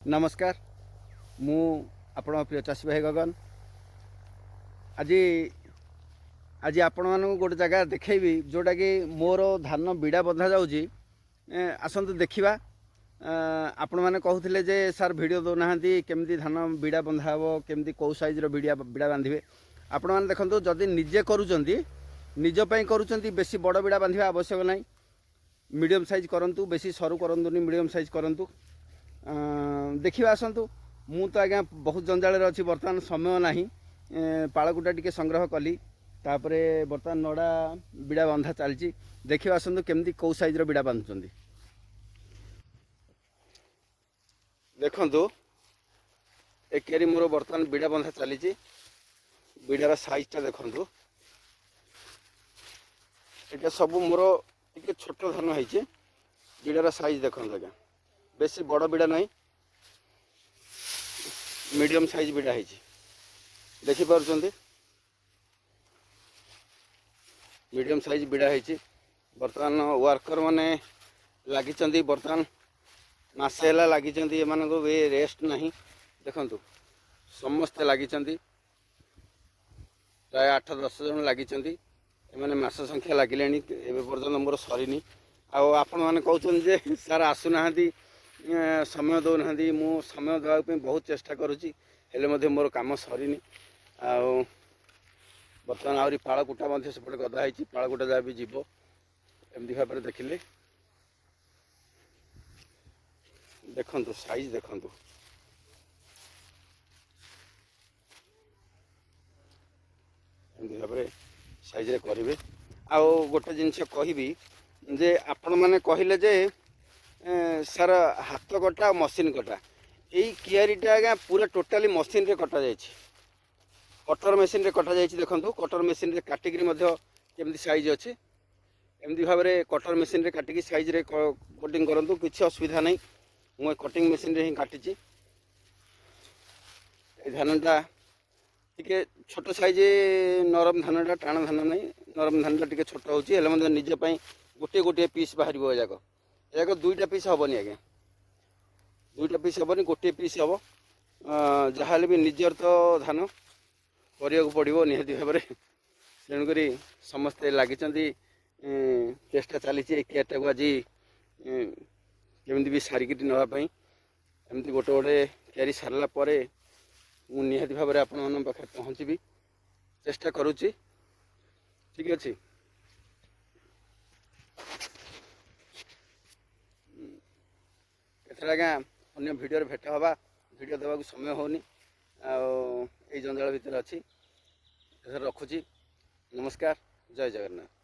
नमस्कार मु आपण प्रिय चाषी भाई गगन आज आज आपण मानक गोटे जगह देखी जोटा कि मोर धान बिड़ा बंधा जाऊँगी आसतु देखा आपण मैंने कहते जे सार भिड दौना केमती धान बिड़ा बंधा हे केमती कौ सैज्र बिड़ा बांधे आपण मैंने देखो जदि निजे निजपाई करुँच बेसी बड़ बिड़ा बांधा आवश्यक ना मीडियम साइज करूँ बेसी सरू करूँ मीडियम साइज करूँ देखा आसतु मु तो आज्ञा बहुत जंजाल अच्छी बर्तमान समय ना पाड़कुटा टी संग्रह कली तापर बर्तमान नड़ा बिड़ा बंधा चलती देखा आसतु केमती कौ सैज्र बिड़ा बांधुंट देखु एक मोर बर्तमान बिड़ा बंधा चली बिड़ार साइजटा देखु ये सब मोर टे छोट धान है बिड़ार साइज देखो आज्ञा बेसी बड़ बिड़ा नहीं मीडियम साइज बिड़ा है देखिपुं मीडियम साइज बिड़ा है बर्तमान वर्कर माने लगी बर्तमान मसे है लगी रेस्ट ना देखु समस्ते लगी प्राय 8-10 जन लगी मस संख्या लगिले पर्यटन मोर सरीनी आपण मैंने कहते सार आसुना समय दौना मु समय देवाई बहुत चेष्टा करुँची मोर कम सरीनी बर्तमान आहरी पाड़कुटा सेपटे गदा पाड़कुटा जहाँ भी जीव एमती भाव में देखिले देखु साइज देखु एमती भाव में साइज करेंगे आउ गोटे जिनस कहबी जे आपण मैंने कहले जे सार हाथ कटा मशीन कटा यही कियारीटा आज्ञा पूरा टोटाली मशीन रे कटा जाए कटर मेसीन रे कटा जाए देखो कटर मेसीन रे काटिक केमती साइज अच्छे एमती भाव में कटर मेसीन रे काटिक साइज रे कटिंग करूँ किसी असुविधा नहीं मुझे कटिंग मेसीन रे ही काटी धानटा टे छोट साइज नरम धानटा टाण धान नहीं नरम धानटा टे छोट होने निजेपाई गोटे गोटे पीस बाहर जाक याक दुईटा पीस हेनी आज्ञा दुईटा पीस हेनी गोटे पीस हम जहाँ भी निजर तो धान करने को पड़ो निहाती भाव में तेणुक समस्ते लगी चेष्टा चली केयरटा को आज केमी भी सारिकी नापी एमती गोटे गोटे क्यारी सारापर मु निहाती भाव में आपण पाखे पहुँची चेष्टा करुँची ठीक अच्छे आज्ञा अन्य भिडियो भेट हवा भिडियो देवाक समय होनी आई जंजाल भितर अच्छी रखुची नमस्कार जय जगन्नाथ।